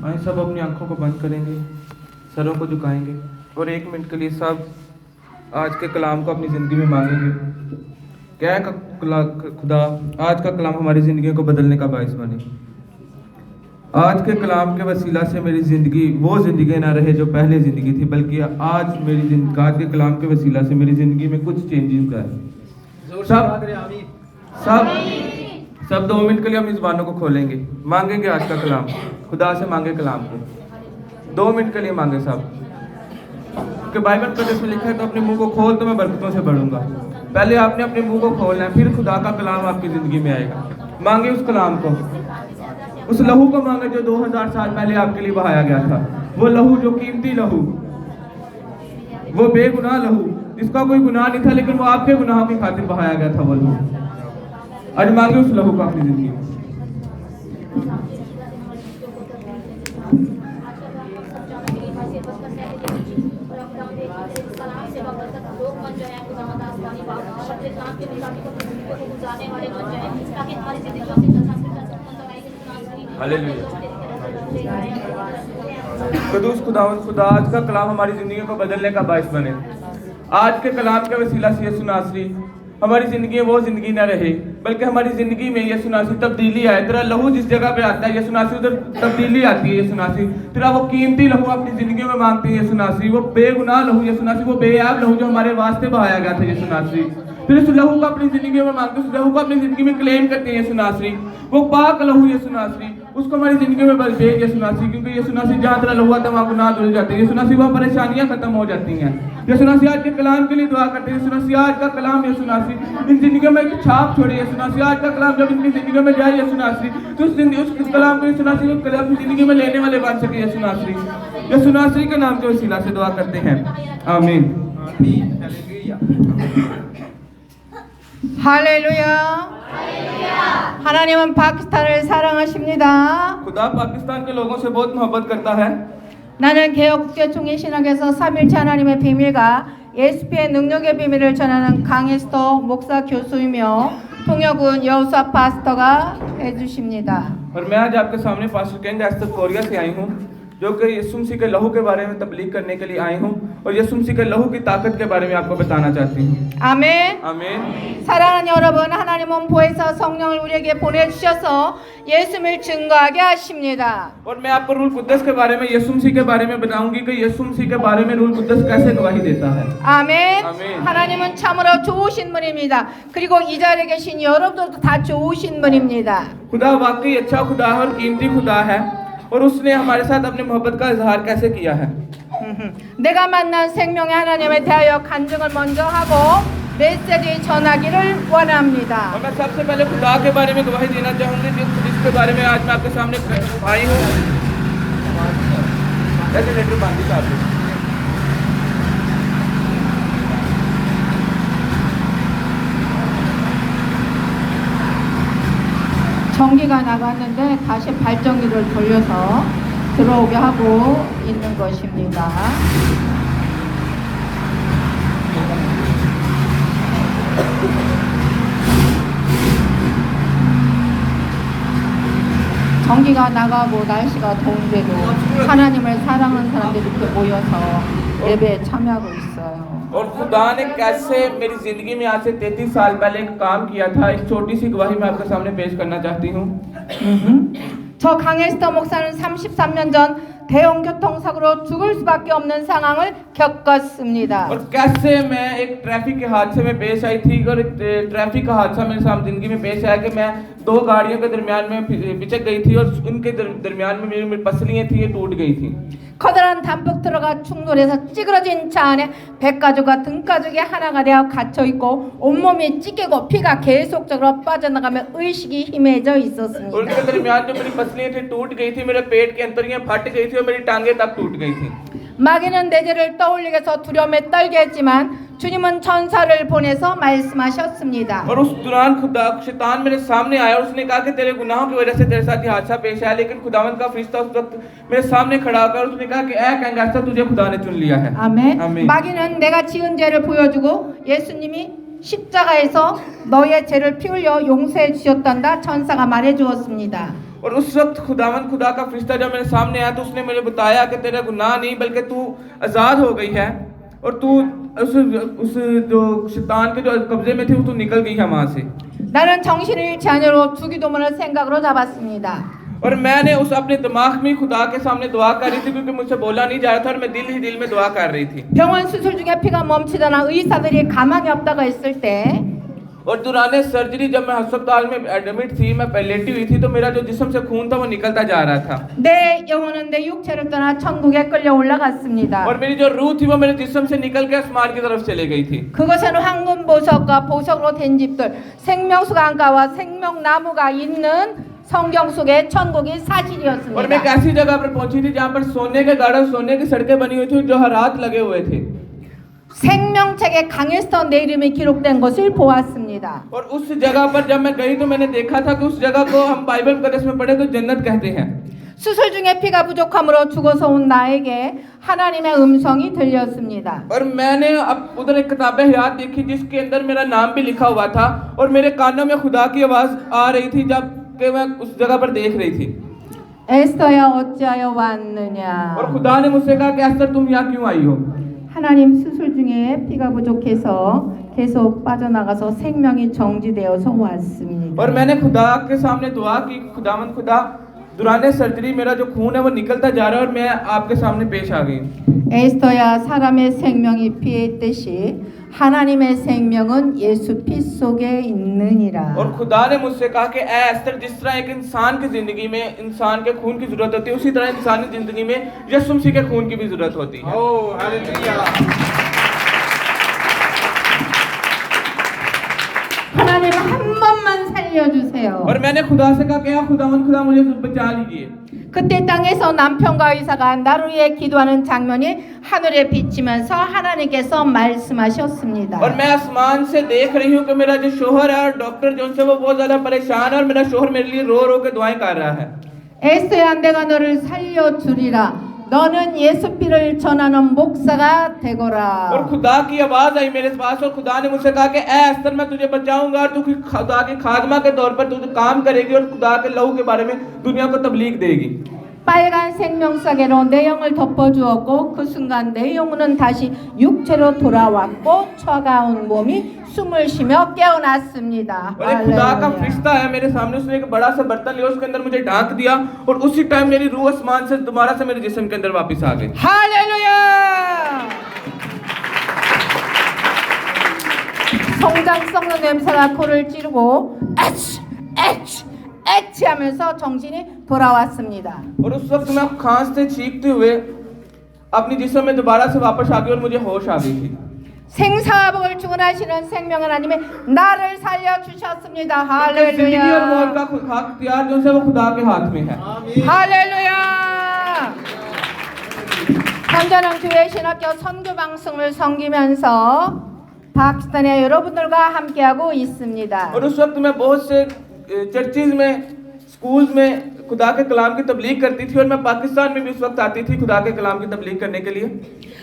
आइए सब अपनी आंखों को बंद करेंगे, सरों को झुकाएंगे और 1 मिनट के लिए सब आज के कलाम को अपनी ज़िंदगी में मांगेंगे। क्या है खुदा आज का कलाम हमारी ज़िंदगी को बदलने का बायस बने। आज के कलाम के वसीला से मेरी ज़िंदगी वो ज़िंदगी ना रहे जो पहले ज़िंदगी थी, बल्कि आज के कलाम के वसीला से मेरी ज़िंदगी में कुछ चेंजेस का है। सब 2 मिनट के लिए हम इस ज़बानों को खोलेंगे, मांगेंगे आज का कलाम, खुदा से मांगे कलाम को 2 मिनट के लिए मांगे सब। कि बाइबल प्रदेश में लिखा है तो अपने मुंह को खोल तो मैं बरकतों से बढ़ूंगा। पहले आपने अपने मुंह को खोलना है, फिर खुदा का कलाम आपकी ज़िंदगी में आएगा। मांगे उस कलाम को, उस लहू को मांगे जो 2000 साल पहले आपके लिए बहाया गया था। वो लहू जो कीमती लहू, वो बेगुनाह लहू जिसका कोई गुनाह नहीं था, लेकिन वो आपके गुनाहों की खातिर बहाया गया था। वो लहू आज मांगे उस लहू को अपनी जिंदगी में। कदूस खुदा आज का कलाम हमारी जिंदगी को बदलने का बायस बने। आज के कलाम के वसीला से यीशु नासरी हमारी जिंदगी वो जिंदगी न रहे, बल्कि हमारी जिंदगी में यीशु नासरी तब्दीली आए। तेरा लहू जिस जगह पे आता है यीशु नासरी, उधर तब्दीली आती है। यीशु नासरी तेरा वो कीमती लहू अपनी जिंदगी में मांगते हैं यीशु नासरी, वो बेगुनाह लहू यीशु नासरी, वो बेयाब लहू जो हमारे वास्ते बहाया गया था यीशु नासरी। फिर इस लहू को अपनी जिंदगी में मांगते, उस लहू को अपनी जिंदगी में क्लेम करते हैं यीशु नासरी। वो पाक लहू यीशु नासरी, उसको हमारी जिंदगी में भेज यीशु नासरी, क्योंकि यीशु नासरी जहाँ तेरा लहू आता है वहाँ गुनाह धुल जाते हैं। यीशु नासरी वहाँ परेशानियां खत्म हो जाती हैं। यीशु नासरी आज के कलाम के लिए दुआ करते हैं। यीशु नासरी आज का कलाम यीशु नासरी इन जिंदगी में एक छाप छोड़े। यीशु नासरी आज का कलाम जब इनकी जिंदगी में जाए यीशु नासरी, तो उस कलाम को यीशु नासरी अपनी जिंदगी में लेने वाले बन सके यीशु नासरी। यीशु नासरी के नाम के वसीला से दुआ करते हैं, आमीन। 할렐루야. 하나님은 파키스탄을 사랑하십니다. खुदा पाकिस्तान के लोगों से बहुत मोहब्बत करता है। 나는 개혁국제총회 신학에서 삼일체 하나님의 비밀과 예수피의 능력의 비밀을 전하는 강에스터 목사 교수이며 통역은 여우사 파스터가 해주십니다. और मैं आज आपके सामने पास्टर केंग एस्तर कोरिया से आई हूँ, जो कि यीशु मसीह के लहू के बारे में तबलीग करने के लिए आई हूँ और यीशु मसीह के लहू की ताकत के बारे में आपको बताना चाहती हूँ। 아멘. आमीन। 사랑하는 여러분, 하나님은 보혜사 성령을 우리에게 보내주셔서 예수를 증거하게 하십니다. और मैं आपको रूल कुद्दस के बारे में, यीशु मसीह के बारे में बताऊंगी कि यीशु मसीह के बारे में रूल कुद्दस कैसे गवाही देता है। 아멘. 아멘. 하나님은 참으로 좋으신 분입니다. 그리고 이 자리에 계신 여러분들도 다 좋으신 분입니다. खुदा वाकई अच्छा खुदा है और कीमती खुदा है, और उसने हमारे साथ अपनी मोहब्बत का इजहार कैसे किया है। 내가 만난 생명의 하나님에 대하여 간증을 먼저 하고 메시지 전하기를 원합니다. और मैं सबसे पहले खुदा के बारे में गवाही देना चाहूँगी, जिसके बारे में आज मैं आपके सामने आई हूँ। ऐसे लेटर बांधी साहब 전기가 나갔는데 다시 발전기를 돌려서 들어오게 하고 있는 것입니다. 전기가 나가고 날씨가 더운데도 하나님을 사랑하는 사람들이 이렇게 모여서 예배에 참여하고 있어요. और खुदा ने कैसे मेरी जिंदगी में आज से 33 साल पहले एक काम किया था, एक छोटी सी गवाही मैं आपके सामने पेश करना चाहती हूँ। 저 강에스터 목사는 33년 전 대형 교통사고로 죽을 수밖에 없는 상황을 겪었습니다. और कैसे मैं एक ट्रैफिक के हादसे में पेश आई थी, और ट्रैफिक का हादसा मेरे सामने जिंदगी में पेश आया कि मैं 2 गाड़ियों के दरमियान में पिचक गई थी और उनके दरमियान में मेरी पसलियाँ थी, ये टूट गई थी। 커다란 단풍 트럭과 충돌해서 찌그러진 차 안에 백가죽과 등가죽이 하나가 되어 갇혀 있고 온몸이 찢기고 피가 계속적으로 빠져나가며 의식이 희미해져 있었습니다. उनके दरमियान जो मेरी पसलियाँ थी टूट गई थी, मेरे पेट की अंतड़ियाँ फट गई थी और मेरी टांगें तक टूट गई थी। 마귀는 내 죄를 떠올리게 해서 두려움에 떨게 했지만 주님은 천사를 보내서 말씀하셨습니다. और उस दौरान खुदा शैतान मेरे सामने आया और उसने कहा कि तेरे गुनाहों की वजह से तेरे साथ ये हादसा पेश आया, लेकिन खुदावंद का फरिश्ता उस वक्त मेरे सामने खड़ा होकर उसने कहा कि ऐ कैंगास्ता, तुझे खुदा ने चुन लिया है। 아멘. 아멘. 마귀는 내가 지은 죄를 보여주고 예수님이 십자가에서 너의 죄를 피 흘려 용서해 주셨단다 천사가 말해 주었습니다. और उस वक्त खुदावन खुदा का फरिश्ता जब मेरे सामने आया तो उसने मुझे बताया कि तेरा गुनाह नहीं बल्कि तू आज़ाद हो गई है और तू उस जो शैतान के जो कब्जे में थी वो तू निकल गई है वहाँ से। 나는 정신을 잃지 않으려 주기도문을 생각으로 잡았습니다. और मैंने उस अपने दिमाग में खुदा के सामने दुआ कर रही थी क्योंकि मुझसे बोला नहीं जा रहा था और मैं दिल ही दिल में दुआ कर रही थी। 병원 수술 중에 피가 멈추거나 의사들이 가망이 없다고 했을 때 और दौरान सर्जरी जब मैं अस्पताल में एडमिट थी, मैं लेटी हुई थी तो मेरा जो जिस्म से खून था वो निकलता जा रहा था 내 영혼은 내 육체를 떠나 천국에 끌려 올라갔습니다. और मेरी जो रूह थी वो मेरे जिस्म से निकल के आसमान की तरफ चली गई थी। 그것은 황금 보석과 보석으로 된 집들, 생명수 강가와 생명나무가 있는 성경 속의 천국이 और मैं 사실이었습니다. एक ऐसी जगह पर पहुंची थी जहाँ पर सोने के गार्डन, सोने की सड़कें बनी हुई थी जो हर रात लगे हुए थे 생명책에 강에스터 내 이름이 기록된 것을 보았습니다. और उस जगह पर जब मैं गई तो मैंने देखा था कि उस जगह को हम बाइबल मुकद्दस में पढ़े तो जन्नत कहते हैं। 수술 중에 피가 부족함으로 죽어서 온 나에게 하나님의 음성이 들렸습니다. और मैंने अब उधर एक किताब हयात देखी जिसके अंदर मेरा नाम भी लिखा हुआ था और मेरे कानों में खुदा की आवाज आ रही थी जब कि मैं उस जगह पर देख रही थी 에스더야 어찌하여 왔느냐. और खुदा ने मुझसे कहा कि एस्तर तुम यहाँ क्यों आई हो। 하나님 수술 중에 피가 부족해서 계속 빠져나가서 생명이 정지되어서 왔습니다. और मैंने खुदा के सामने दुआ की, खुदावंद खुदा दुराने सर्जरी मेरा जो खून है वो निकलता जा रहा है और मैं आपके सामने पेश आ गई। 에스더야 사람의 생명이 피에 있듯이 하나님의 생명은 예수 피 속에 있느니라. और खुदा ने मुझसे कहा कि ऐ एस्तर जिस तरह एक इंसान की जिंदगी में इंसान के खून की जरूरत होती है उसी तरह इंसानी जिंदगी में यीशु मसीह के खून की भी जरूरत होती है। 하나님 한 번만 살려주세요. और मैंने खुदा से कहा कि या खुदावंद खुदा मुझे बचा लीजिए। 그때 땅에서 남편과 의사가 나를 위해 기도하는 장면이 하늘에 비치면서 하나님께서 말씀하셨습니다. और मैं आसमान से देख रही हूँ कि मेरा जो शोहर है और डॉक्टर जो उनसे वो बहुत ज्यादा परेशान है और मेरा शोहर मेरे लिए रो रो के दुआएं कर रहा है। 에스더야 내가 너를 살려주리라. 너는 예수 피를 전하는 목사가 और 되거라. खुदा की आवाज आई मेरे पास और खुदा ने मुझसे कहा कि ऐ एस्तर मैं तुझे बचाऊंगा और तू खुदा की खादमा के तौर पर तू काम करेगी और खुदा के लहू के बारे में दुनिया को तबलीग देगी। 빨간 생명사계로 내 영을 덮어주었고 그 순간 내 영혼은 다시 육체로 돌아왔고 차가운 몸이 숨을 쉬며 깨어났습니다. और एक खुदा का 할렐루야. फरिश्ता है मेरे सामने, उसने एक बड़ा सा बर्तन लिया, उसके अंदर मुझे ढांक दिया और उसी टाइम मेरी रूह आसमान से दोबारा से मेरे जिस्म के अंदर वापस आ गई। 할렐루야. 성장 썩는 냄새가 코를 찌르고 에치 하면서 정신이 돌아왔습니다. और उस वक्त मैं खांसते छींकते हुए अपनी जिस्म में दोबारा से वापस आ गई और मुझे होश आ गई थी। 생사복을 주관하시는 생명 하나님이 나를 살려 주셨습니다. जिंदगी और मौत 할렐루야. का इख्तियार जो है वो खुदा के हाथ में है। 할렐루야. 현재는 교회 신학교 선교 방송을 섬기면서 파키스탄의 여러분들과 함께하고 있습니다. और उस वक्त मैं बहुत से चर्चिज में, स्कूल्स में खुदा के कलाम की तबलीग करती थी और मैं पाकिस्तान में भी उस वक्त आती थी खुदा के कलाम की तबलीग करने के लिए।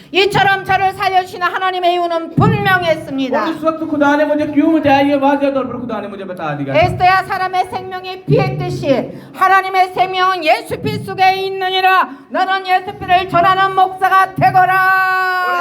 이처럼 저를 살려주시는 하나님의 이유는 분명했습니다. और उस वक्त खुदा ने मुझे क्यों बचाया ये वाज़ेह तौर पर खुदा ने मुझे बता दिया। 에스더야 사람의 생명이 피에 있듯이 하나님의 생명은 예수 피 속에 있느니라. 너는 예수 피를 전하는 목사가 और 되거라.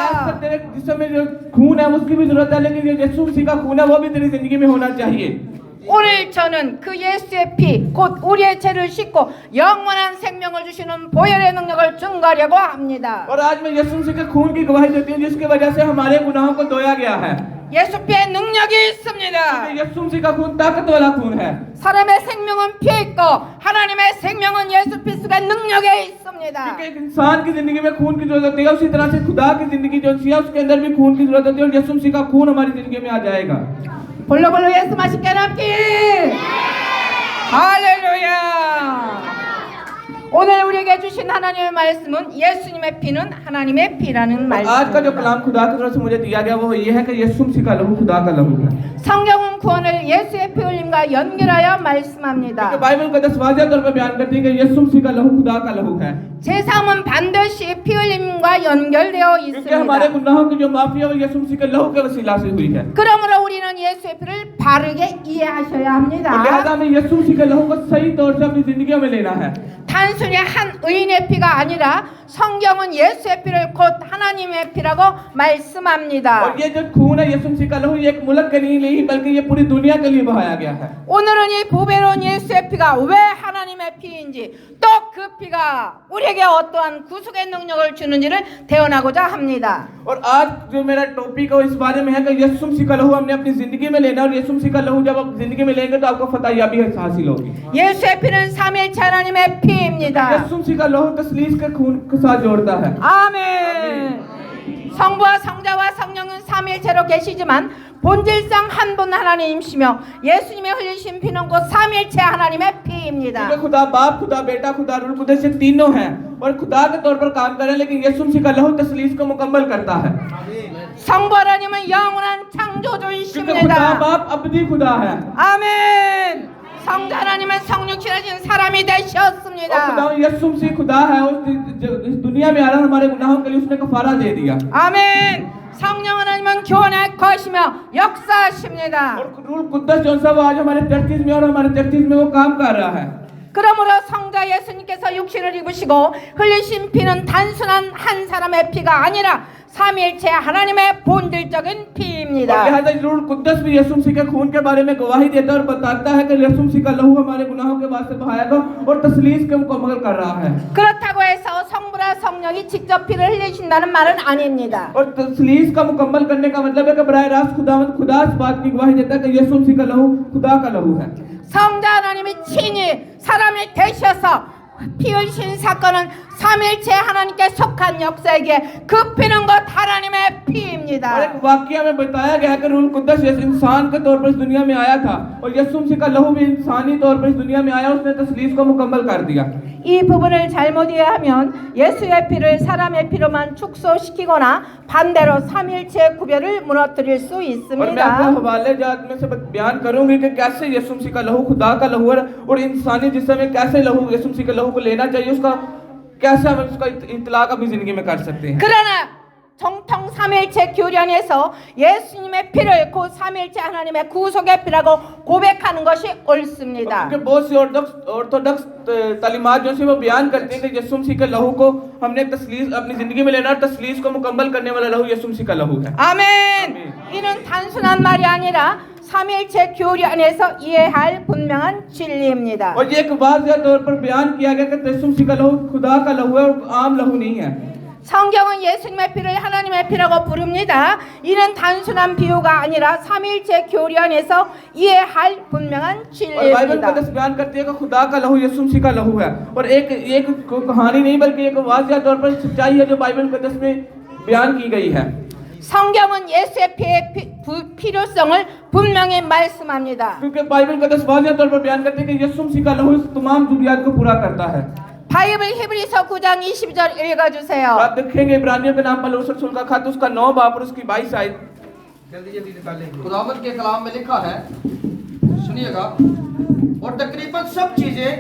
ऐसा तेरे जिस्म में जो खून है उसकी भी जरूरत है, लेकिन जो यीशु मसीह का खून है वो भी तेरी जिंदगी में होना चाहिए। 오늘 저는 그 예수의 피, 곧 우리의 죄를 씻고 영원한 생명을 주시는 보혈의 능력을 증거하려고 합니다. और आज मैं यीशु मसीह के खून की गवाही देती हूँ जिसकी वजह से हमारे गुनाहों को धोया गया है। 예수 피에 능력이 있습니다. यीशु मसीह का खून ताकत वाला खून है। 사람의 생명은 피에 있고 하나님의 생명은 예수 피 속에 능력에 있습니다. क्योंकि एक इंसान की जिंदगी में खून की जरूरत होती है, उसी तरह से खुदा की जिंदगी जो है उसके अंदर भी खून की जरूरत होती है और यीशु मसीह का खून हमारी जिंदगी में आ जाएगा। 볼로볼로 예수 맛있게 남기. 할렐루야. 오늘 우리에게 주신 하나님의 말씀은 예수님의 피는 하나님의 피라는 आज का जो 말씀입니다. कलाम खुदा की तरफ से मुझे दिया गया वो ये है कि यीशु मसीह का लहू खुदा का लहू है। 성경은 구원을 예수의 피 흘림과 연결하여 말씀합니다. क्योंकि बाइबल का 10 वाज़ेह तौर पर बयान करती है कि यीशु मसीह का लहू खुदा का लहू है। 제3은 반드시 피 흘림과 연결되어 क्योंकि हमारे 있습니다. गुनाहों की जो माफी है वो यीशु मसीह के लहू के वसीला से हुई है। 그러므로 우리는 예수의 피를 바르게 이해하셔야 합니다. और लिहाजा हमें यीशु मसीह के लहू को सही तौर से अपनी जिंदगियों में लेना है। 단순히 한 의인의 피가 아니라 성경은 예수의 피를 곧 하나님의 피라고 말씀합니다. और ये जो खून है यीशु मसीह का लहू ये एक मुल्क के लिए नहीं बल्कि ये पूरी दुनिया के लिए बहाया गया है। 오늘은 이 보배로운 예수의 피가 왜 하나님의 피인지 또 그 피가 우리에게 어떠한 구속의 능력을 주는지를 대언하고자 합니다. और आज जो मेरा टॉपिक है वो इस बारे में है कि यीशु मसीह का लहू हमने अपनी जिंदगी में लेना है और यीशु मसीह का लहू जब आप जिंदगी में लेंगे तो आपको फतहयाबी हासिल होगी। 예수의 피는 삼위일체 하나님의 피입니다. यीशु मसीह का लहू तसलीस के खून के साथ जोड़ता है। 아멘. 성부와 성자와 성령은 삼위일체로 계시지만 본질상 한 분 하나님이시며 예수님의 흘리신 피는 곧 삼위일체 하나님의 피입니다. क्योंकि खुदा बाप खुदा बेटा खुदा रूह कुदस ये तीनों हैं और खुदा के तौर पर काम कर रहे हैं लेकिन यीशु मसीह का लहू तसलीस को मुकम्मल करता है। 성부 하나님은 영원한 क्योंकि खुदा 창조주이십니다. बाप अबदी खुदा है 아멘. 성자 하나님은 성육신하신 사람이 और खुदा 되셨습니다. यीशु मसीह खुदा है और इस दुनिया में आ रहा हमारे गुनाहों के लिए उसने कफारा दे दिया। 아멘. 성령 하나님은 교훈의 것이며 역사하십니다. और रूह कुदस जो सा वो आज हमारे चर्चिस में और हमारे चर्चिस में वो काम कर रहा है। 그러므로 성자 예수님께서 육신을 입으시고 흘리신 피는 단순한 한 사람의 피가 아니라 삼위일체 하나님의 본질적인 और 피입니다. लिहाजा रूह कुदस भी यीशु मसीह के खून के बारे में गवाही देता है और बताता है कि यीशु मसीह का लहू हमारे गुनाहों के वास्ते बहाया गया और तसलीस के मुकम्मल कर रहा है। 그렇다고 해서 성부라 성령이 직접 피를 흘리신다는 말은 아닙니다. और तसलीस का मुकम्मल करने का मतलब है कि बराह रास्त खुदा इस बात की गवाही देता है कि यीशु मसीह का लहू खुदा का लहू है। 성자 하나님이 친히 사람이 되셔서 피 흘리신 사건은 삼위일체 하나님께 속한 역사이기에 그 피는 곧 하나님의 और 피입니다. एक वाक्य में बताया गया है कि रूह कुदस इस इंसान के तौर पर इस दुनिया में आया था और यीशु मसीह का लहू भी इंसानी तौर पर इस दुनिया में आया उसने तसलीस को मुकम्मल कर दिया। 이 부분을 잘못 이해하면 예수의 피를 사람의 피로만 축소시키거나 반대로 삼위일체의 구별을 무너뜨릴 수 और मैं 있습니다. अपने हवाले जात में से बयान करूंगी कि कैसे यीशु मसीह का लहू खुदा का लहू है और इंसानी जिस्म में कैसे लहू यीशु मसीह का लहू को लेना चाहिए उसका कैसे हम उसका इतलाक अपनी जिंदगी में कर सकते हैं। 그러나 정통 삼위일체 교련에서 예수님의 피를 곧 삼위일체 하나님의 구속의 피라고 고백하는 것이 옳습니다. क्योंकि बहुत सी ऑर्थोडॉक्स तालीमात जो है वो बयान करते हैं कि यीशु मसीह के लहू को हमने तसलीस अपनी जिंदगी में लेना और तसलीस को मुकम्मल करने वाला लहू यीशु मसीह का लहू है। 아멘. 이는 단순한 말이 아니라 삼위일체 교련에서 이해할 분명한 진리입니다. और ये एक वाज़ेह तौर पर बयान किया गया कि यीशु मसीह का लहू खुदा का लहू है और आम लहू नहीं है। 성경은 예수님의 피를 하나님의 피라고 부릅니다. 이는 단순한 비유가 아니라 삼위일체 교련에서 이해할 분명한 और बाइबल 진리입니다. मुकद्दस बयान करती है कि खुदा का लहू यीशु मसीह का लहू है और एक कहानी नहीं बल्कि एक वाज़ेह तौर पर सच्चाई है जो बाइबल मुकद्दस में बयान की गई है। 성경은 예수의 피의 필요성을 분명히 말씀합니다. क्योंकि बाइबल मुकद्दस वाज़ेह तौर पर बयान करती है कि यीशु मसीह का लहू तमाम ज़रूरियात को पूरा करता है। 바이블 히브리서 9장 20절 읽어주세요. आप देखेंगे इब्रानियों के नाम पर रसूल का खत उसका 9 बाब और उसकी 22 आयत जल्दी जल्दी निकालेंगे। खुदावंद के कलाम में लिखा है, सुनिएगा, और तकरीबन सब चीजें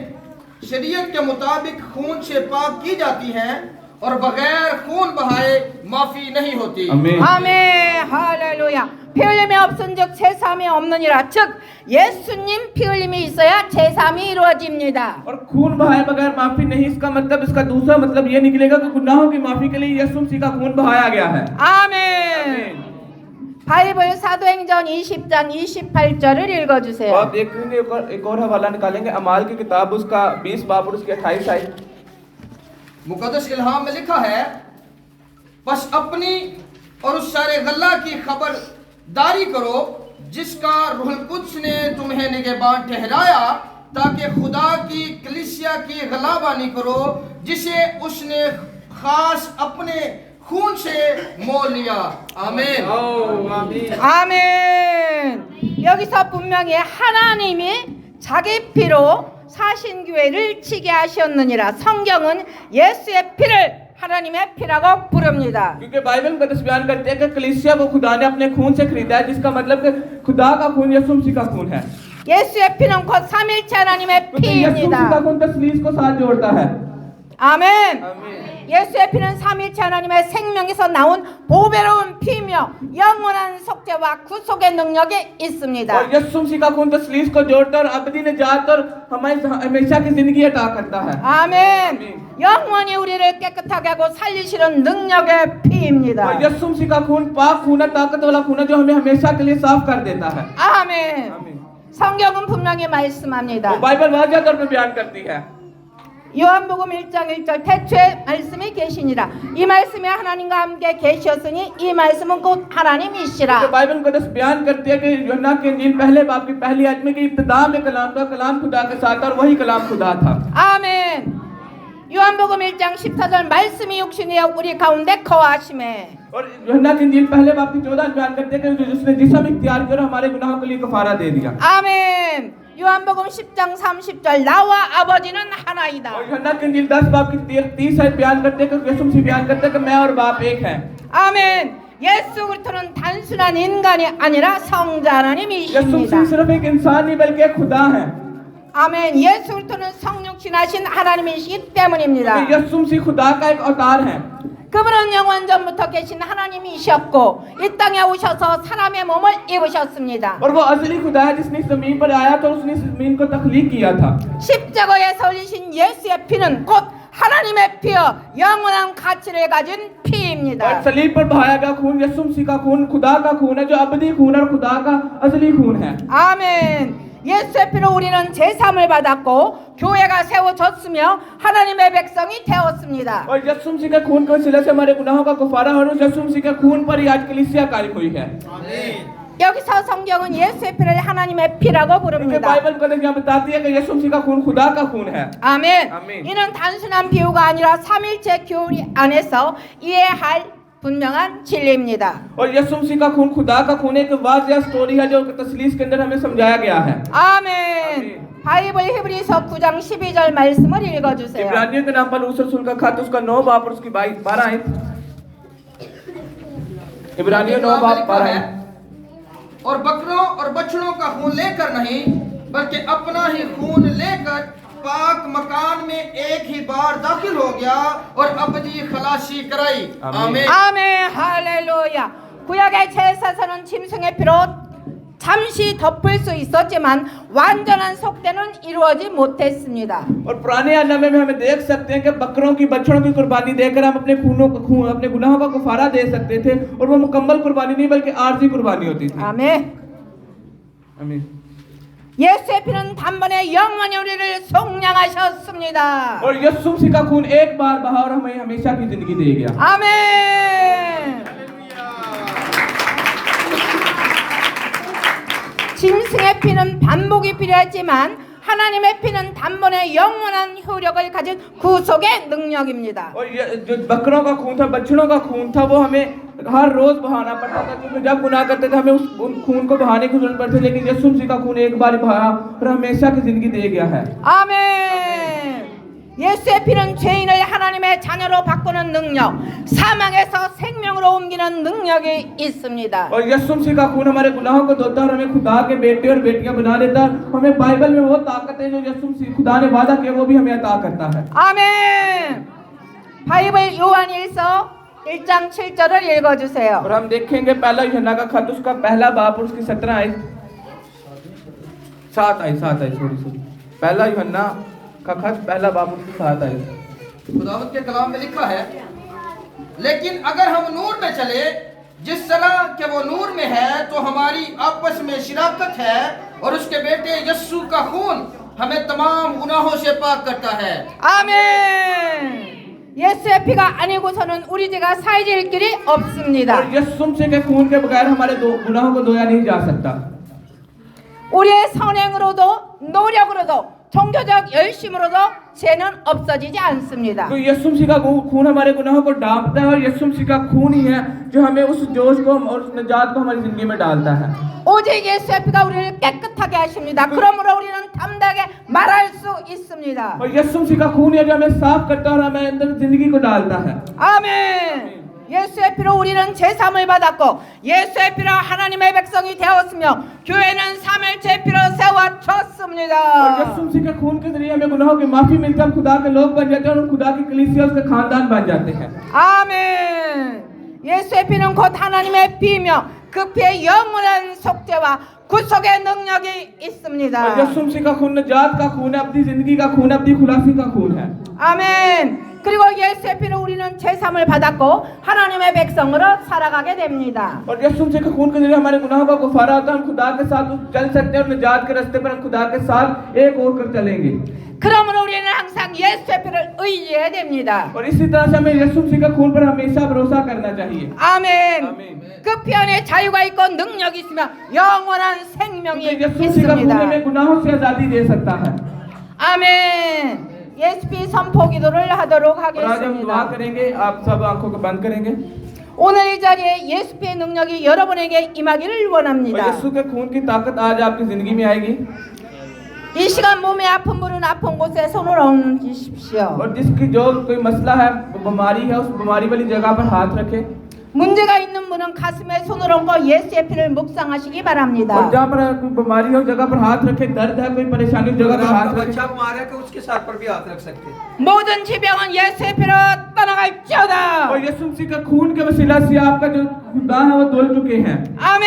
शरीयत के मुताबिक खून से पाक की जाती हैं और बगैर खून बहाए माफी नहीं होती। आमीन। 아멘 할렐루야. 피 흘림이 없은즉 제사함이 없느니라. 즉 예수님 피 흘림이 있어야 제사함이 이루어집니다. और खून बहाए बगैर माफी नहीं इसका मतलब इसका दूसरा मतलब ये निकलेगा कि गुनाहों की माफी के लिए यीशु मसीह का खून बहाया गया है। 아멘. 바이블 사도행전 20장 28절을 읽어주세요. आप देखेंगे एक और हवाला निकालेंगे अमाल की किताब उसका 20 बाब और उसकी 28 आयत मुकद्दस इल्हाम में लिखा है, बस अपनी और उस सारे गल्ला की खबरदारी करो जिसका रूहुल कुद्स ने तुम्हें निगहबान ठहराया, ताकि खुदा की कलीसिया की गलाबानी करो जिसे उसने खास अपने खून से मोल लिया। आमीन। 아멘. 여기서 분명히 하나님이 자기 피로 사신교회를 치게 하셨느니라. 성경은 예수의 피를 하나님의 피라고 부릅니다. क्योंकि बाइबल मुकद्दस बयान करते हैं कि कलीसिया को खुदा ने अपने खून से खरीदा है, जिसका मतलब कि खुदा का खून यीशु मसीह का खून है। 예수의 피는 곧 삼일체 하나님의 क्योंकि यीशु मसीह का 피입니다. खून तसलीस को साथ जोड़ता है। 아멘. आमीन। 예수의 피는 삼일체 하나님의 생명에서 나온 보배로운 피며 영원한 속죄와 구속의 능력이 있습니다. और यीशु मसीह का खून तसलीस को जोड़ता है और अबदी निजात और हमें हमेशा की जिंदगी अता करता है। 아멘. 영원히 우리를 깨끗하게 하고 살리시는 능력의 피입니다. और यीशु मसीह का खून पाक खून है, ताकत वाला खून है, जो हमें हमेशा के लिए साफ कर देता है। 아멘. आमीन। 성경은 분명히 말씀합니다. वो बाइबल वाज़ह तौर पे बयान करती है। 요한복음 1장 1절 태초에 말씀이 계시니라. 이 말씀이 하나님과 함께 계셨으니 이 말씀은 곧 तो 하나님이시라. बाइबल मुकद्दस बयान करती है कि यूहन्ना की इंजील पहले बाब की पहली आयत में कि इब्तिदा में कलाम था, कलाम खुदा के साथ था और वही कलाम खुदा था। 아멘. 요한복음 1장 14절 말씀이 육신에 우리 가운데 거하심에. और यूहन्ना की इंजील पहले बाब की 14 बयान करते हैं कि जिसने जिस्म इख्तियार किया और हमारे गुनाहों के लिए कफारा दे दिया। 아멘. 요한복음 10장 30절 나와 아버지는 하나이다. और यूहन्ना की इंजील 10 बाब की 30 आयत बयान करते हैं कि यीशु मसीह बयान करते हैं कि मैं और बाप एक हैं। 아멘. 예수 그리스도는 단순한 인간이 아니라 성자 यीशु 하나님이십니다. मसीह सिर्फ एक इंसान नहीं बल्कि एक खुदा है। 아멘. 예수 그리스도는 성육신하신 하나님이시기 때문입니다. यीशु मसीह खुदा का एक अवतार है। 그분은 영원 전부터 계신 하나님이셨고 이 땅에 오셔서 사람의 몸을 입으셨습니다. और वो असली खुदा है जिसने इस जमीन पर आया तो उसने इस जमीन को तख्लीक किया था। 십자가에서 흘리신 예수의 피는 곧 하나님의 피여 영원한 가치를 가진 और 피입니다. सलीब पर बहाया गया खून यीशु मसीह का खून खुदा का खून है, जो अबदी खून है और खुदा का असली खून है। 아멘. 예수의 피로 우리는 제사함을 받았고 교회가 세워졌으며 하나님의 백성이 되었습니다. और यीशु मसीह के खून के वसीले से हमारे गुनाहों का कफारा और उस यीशु मसीह के खून पर ही आज कलीसिया कायम हुई है। 여기서 성경은 예수의 피를 하나님의 피라고 क्योंकि 부릅니다. बाइबल को यहाँ बताती है कि यीशु मसीह का खून खुदा का खून है। 아멘. 아멘. 이는 단순한 비유가 아니라 삼일체 교리 안에서 이해할 분명한 진리입니다. और यीशु मसीह का खून खुदा का खून एक वाज़िह स्टोरी है जो तस्लीस के अंदर हमें समझाया गया है। 아멘. 바이블 히브리서 9장 12절 말씀을 읽어주세요. इब्रानियों के नाम पर उस रसूल का खत उसका 9 बाब और उसकी 12 आयत। इब्रानियों 9 बाब 12 आयत। और बकरों और बछड़ों का खून लेकर नहीं बल्कि अपना ही खून लेकर पाक मकान में एक ही बार दाखिल हो गया और अबदी खलासी कराई। आमीन। 아멘. 할렐루야. 구약의 제사서는 짐승의 피로 잠시 덮을 수 있었지만 완전한 속죄는 이루어지 못했습니다. और पुराने नामे में हमें देख सकते हैं कि बकरों की बछड़ों की कुर्बानी देकर हम अपने अपने गुनाहों का कफारा दे सकते थे और वो मुकम्मल कुर्बानी नहीं बल्कि आर्जी कुर्बानी होती थी। 아멘. आमीन। 예수의 피는 단번에 영원히 우리를 속량하셨습니다. और यीशु मसीह का खून एक बार बहा और हमें हमेशा की जिंदगी दे गया। 아멘. 짐승의 피는 반복이 필요하지만 하나님의 피는 단번에 영원한 효력을 가진 구속의 능력입니다. और ये जो बकरों का खून था, बछड़ों का खून था, वो हमें हर रोज बहाना पड़ता था, क्योंकि जब गुनाह करते थे हमें उस खून को बहाने की जरूरत पड़ती, लेकिन यीशु मसीह का खून एक बार ही बहाया और हमेशा की जिंदगी दे गया है। 아멘. 예수의 피는 죄인을 하나님의 자녀로 바꾸는 능력, 사망에서 생명으로 옮기는 능력이 있습니다. और यीशु मसीह का खून हमारे गुनाहों को धोता है और हमें खुदा के बेटे और बेटियां बना देता है। हमें बाइबल में वो ताकत है जो यीशु मसीह खुदा ने वादा किया वो भी हमें अता करता है। 아멘. बाइबल 요한일서 1장 7절을 읽어주세요. और हम देखेंगे पहला यूहन्ना का खत उसका पहला बाब और उसकी 17 आयत 7 आयत सॉरी पहला यूहन्ना का खत पहला बाब उसकी 7 आयत। खुदावंद के कलाम में लिखा है, लेकिन अगर हम नूर में चले जिस तरह के वो नूर में है तो हमारी आपस में शिराकत है और उसके बेटे यीशु का खून हमें तमाम गुनाहों से पाक करता है। 아멘. 예수의 피가 아니고서는 우리 죄가 사해질 길이 없습니다. और यीशु मसीह के खून के बगैर हमारे गुनाहों को धोया नहीं जा सकता। 우리의 선행으로도 노력으로도 종교적 열심으로도 죄는 없어지지 않습니다. तो यीशु मसीह का खून हमारे गुनाहों को ढांपता है और यीशु मसीह का खून ही है जो हमें उस जोश को और उस निजात को हमारी जिंदगी में डालता है। 오직 예수의 피가 우리를 깨끗하게 하십니다. 그러므로 우리는 담대하게 말할 수 있습니다. और यीशु मसीह का खून है जो हमें साफ करता है और हमें अंदर जिंदगी को डालता है। 아멘. 예수의 피로 우리는 제사함을 받았고 예수의 피로 하나님의 백성이 되었으며 교회는 사멸제 피로 और 세워졌습니다. यीशु मसीह के खून के जरिए हमें गुनाहों की माफी मिलती है, हम खुदा के लोग बन जाते हैं और हम खुदा की कलीसिया उसका खानदान बन जाते हैं। 아멘. 예수의 피는 곧 하나님의 피이며 그 피에 영원한 속죄와 구속의 능력이 있습니다. और यीशु मसीह का खून निजात का खून है, अपनी जिंदगी का खून है, अपनी खुलासी का खून है। 아멘. 그리고 예수의 피로 우리는 제사함을 받았고 하나님의 백성으로 살아가게 됩니다. और यीशु मसीह के खून के जरिए हमारे गुनाहों का गुफारा होता है, हम खुदा के साथ चल सकते हैं और निजात के रास्ते पर हम खुदा के साथ एक होकर चलेंगे। 그러므로 우리는 항상 예수의 피를 의지해야 됩니다. और इसी तरह से हमें यीशु मसीह के खून पर हमेशा भरोसा करना चाहिए। 아멘. 아멘. 그 피 안에 자유가 있고 능력이 있으며 영원한 생명이 क्योंकि यीशु मसीह का खून 있습니다. हमें गुनाहों से आजादी दे सकता है। 아멘. 예수 피 선포 기도를 하도록 और आज हम दुआ 하겠습니다. करेंगे, आप सब आंखों को बंद करेंगे 오늘 이 자리에 예수 피의 능력이 여러분에게 임하기를 और 원합니다. यीशु के खून की ताकत आज आपकी जिंदगी में आएगी। 이 시간 몸에 아픈 분은 아픈 곳에 손을 얹으십시오. और जिसकी जो कोई मसला है, बीमारी है, उस बीमारी वाली जगह पर हाथ रखे। 문제가 있는 분은 가슴에 손을 얹고 예수의 피를 묵상하시기 और 바랍니다. जहाँ पर कोई बीमारी है उस जगह पर हाथ रखे, दर्द है, कोई परेशानी उस जगह अगर पर हाथ आपका रखे। बच्चा बीमार है तो उसके साथ पर भी हाथ रख सकते हैं। 모든 지병은 예수의 피로 떠나갈지어다. और यीशु मसीह का खून के वसीला से आपका जो खुदा है वो धुल चुके हैं। 아멘.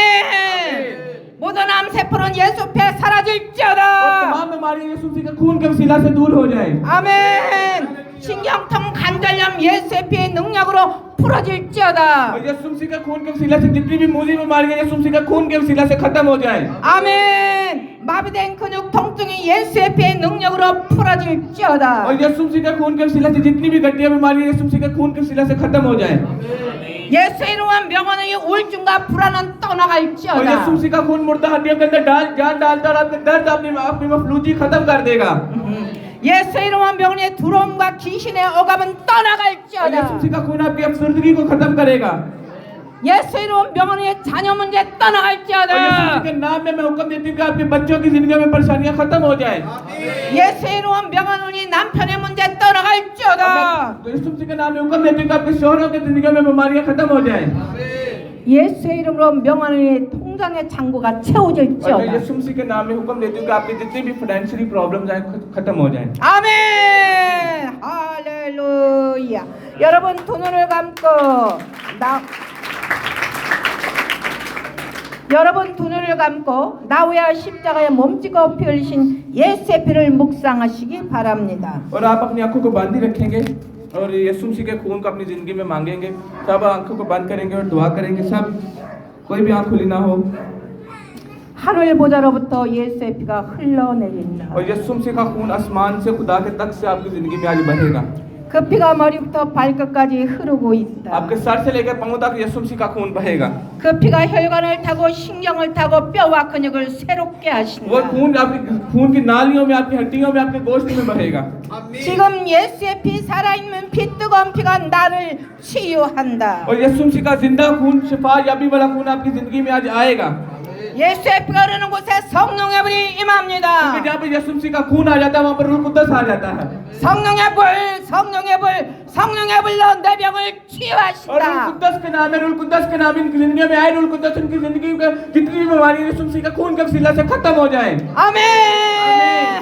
모든 암세포는 예수 피에 और 사라질지어다. तमाम बीमारी यीशु मसीह के खून के वसीला से दूर हो जाए। 아멘. 신경통 관절염 예수의 피의 능력으로 풀어질지어다. और यीशु मसीह के खून के वसीला से जितनी भी मूजी बीमारी है यीशु मसीह के खून के वसीला से खत्म हो जाए। 아멘. 마비된 근육 통증이 예수의 피의 능력으로 풀어질지어다. और यीशु मसीह के खून के वसीला से जितनी भी गड्डियां बीमारी है यीशु मसीह के खून के वसीला से खत्म हो जाए। 예수의 이름은 명언의 우울증과 불안은 और 떠나갈지어다. यीशु मसीह का खून मुर्दा हड्डियों के अंदर जान डालता और आपके दर्द अपनी मफलूजी खत्म कर देगा। 예수의 이름은 명언의 두려움과 귀신의 억압은 और 떠나갈지어다. यीशु मसीह का खून आपकी अफसरदगी को खत्म करेगा। 예수의 이름은 명언의 자녀 문제 और यीशु मसीह 떠나갈지어다. के नाम में मैं हुक्म देती हूँ कि आपके बच्चों की जिंदगी में परेशानियां खत्म हो जाए। 예수의 이름은 명언이 남편의 문제 떠나갈지어다. यीशु मसीह के नाम में हुक्म देती हूँ कि आपके शोहरों की जिंदगी में बीमारियां खत्म हो जाए। 예수의 이름으로 명언의 통장의 창고가 और मैं 채워질지어다. यीशु मसीह के नाम में हुक्म देती हूँ कि आपकी जितनी भी फाइनेंशियली प्रॉब्लम्स आए खत्म हो जाए। 아멘. 할렐루야. 여러분 두 눈을 감고 여러분 두 눈을 감고 나우야 십자가에 몸짓고 피 흘리신 예수의 피를 묵상하시기 바랍니다. और आप अपनी आंखों को बंद ही रखेंगे और यीशु मसीह के खून को अपनी जिंदगी में मांगेंगे। सब आंखों को बंद करेंगे और दुआ करेंगे। सब कोई भी आंख खुली ना हो। 하늘 보좌로부터 예수의 피가 흘러내린다. और यीशु मसीह का खून आसमान से खुदा के तक से आपकी जिंदगी में आज बहेगा। 그 피가 머리부터 발끝까지 흐르고 있다. आपके सर से लेकर पांव तक यीशु मसीह का खून बहेगा। 그 피가 혈관을 타고 신경을 타고 뼈와 근육을 새롭게 वो 하신다. खून आपकी खून की नालियों में, आपकी हड्डियों में, आपके गोश्त में बहेगा। 지금 예수의 피 살아있는 피 뜨거운 피가 나를 치유한다. और यीशु मसीह का जिंदा खून, शिफा याबी वाला खून आपकी जिंदगी में आज आएगा। 예수의 피가 흐르는 곳에 성령의 불이 क्योंकि 임합니다. जहाँ पे यीशु मसीह का खून आ जाता है वहाँ पर रूह कुद्दस आ जाता है। 성령의 불, 성령의 불, 성령의 불로 내 병을 और रूह 치유하신다. कुद्दस के नाम है, रूह कुद्दस के नाम इनकी जिंदगी में आए। रूह कुद्दस इनकी जिंदगी में जितनी भी बीमारी यीशु मसीह का खून के वसीला से खत्म हो जाए। 아멘.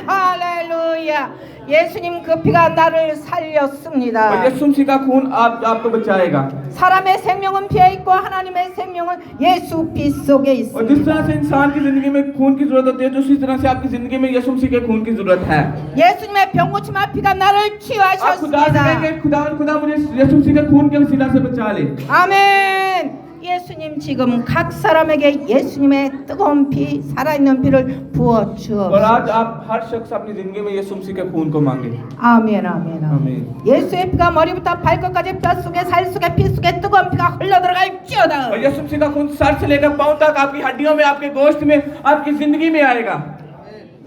할렐루야. 예수님 그 피가 나를 और 살렸습니다. यीशु मसीह का खून आपको बचाएगा। 사람의 생명은 피에 있고 하나님의 생명은 예수 피 속에 और जिस 있습니다. तरह से इंसान की जिंदगी में खून की जरूरत होती है तो उसी तरह से आपकी जिंदगी में यीशु मसीह के खून की जरूरत है। 예수님의 병고침할 피가 나를 आप खुदा से 치유하셨습니다. कहेंगे, खुदा मुझे यीशु मसीह के खून के वसीला से बचा ले। 아멘. 예수님 지금 각 사람에게 예수님의 뜨거운 피, 살아있는 피를 부어 और 주옵소서. आज आप हर शख्स अपनी जिंदगी में यीशु मसीह के खून को मांगे। 아멘, 아멘, 아멘. 아멘. 예수의 피가 머리부터 발끝까지 뼈 속에, 살 속에, 피 속에 뜨거운 피가 흘러 들어갈지어다. और यीशु मसीह का खून सर से लेकर पांव तक आपकी हड्डियों में, आपके गोश्त में, आपकी जिंदगी में आएगा।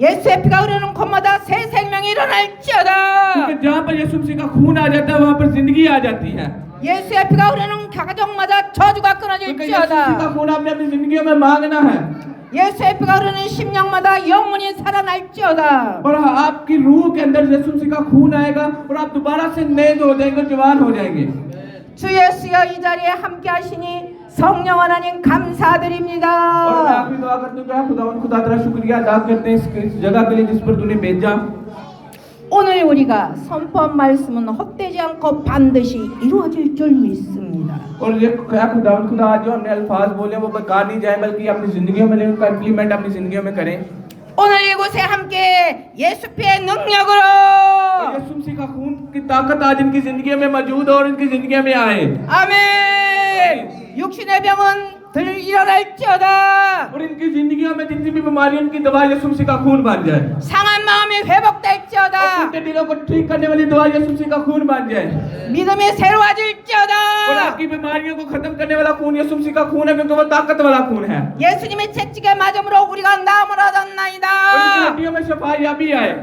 예수의 피가 흐르는 곳마다 새 생명이 일어날지어다. क्योंकि जहाँ पर यीशु मसीह का खून आ जाता है वहाँ पर जिंदगी आ जाती है। 예수의 피가 흐르는 가정마다 저주가 क्योंकि यीशु मसीह 끊어질지어다. का खून आपने अपनी जिंदगियों में मांगना है 예수의 피가 흐르는 심령마다 영혼이 살아날지어다. और आपकी रूह के अंदर यीशु मसीह का खून आएगा और आप दोबारा से नए हो जाएंगे, जवान हो जाएंगे। 주 예수여 이 자리에 함께 하시니 성령 하나님 और मैं 감사드립니다. आखिरी दुआ करता हूँ कि खुदा तेरा शुक्रिया अदा करते हैं इस जगह के लिए जिस पर तूने भेजा। 오늘 우리가 선포한 말씀은 헛되지 않고 반드시 이루어질 줄 믿습니다. और ये खुदा आज जो हमने अल्फाज बोले वो बेकार नहीं जाए बल्कि अपनी जिंदगियों में लेकर इम्प्लीमेंट अपनी जिंदगियों में करें। 오늘 이곳에 함께 예수 피의 और 능력으로 यीशु मसीह का खून की ताकत आज इनकी जिंदगी में मौजूद हो और इनकी जिंदगी में आए 아멘. 육신의 병은 일어날지어다. और इनकी जिंदगियों में जितनी भी बीमारियों की दवा यीशु मसीह का खून बन जाए। 상한 मा음이 और 회복될지어다. उनके दिलों को ठीक करने वाली दवा यीशु मसीह का खून बन जाए। 믿음이 और 새로워질지어다. आपकी बीमारियों को खत्म करने वाला खून यीशु मसीह का खून है क्योंकि वो ताकत वाला खून है। 예수님의 채찍에 맞음으로 우리가 나무라 और इनकी 졌나이다. हड्डियों में सफाई भी आए।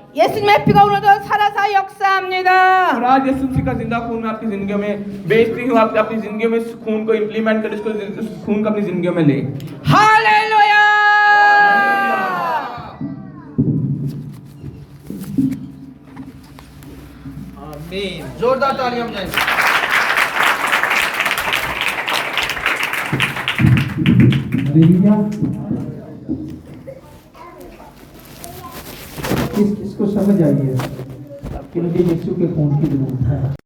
예수님의 피가 오늘도 살아서 역사합니다. और आज यीशु मसीह का जिंदा खून मैं आपकी जिंदगियों में बेचती हूँ। आप अपनी जिंदगियों में इस खून को इम्प्लीमेंट कर इसको इस खून को अपनी जिंदगियों में ले। 할렐루야. आमीन। जोरदार तालियां बजाएं। हालेलुया। किस किस को समझ आई है कि मुझे यीशु के खून की जरूरत है?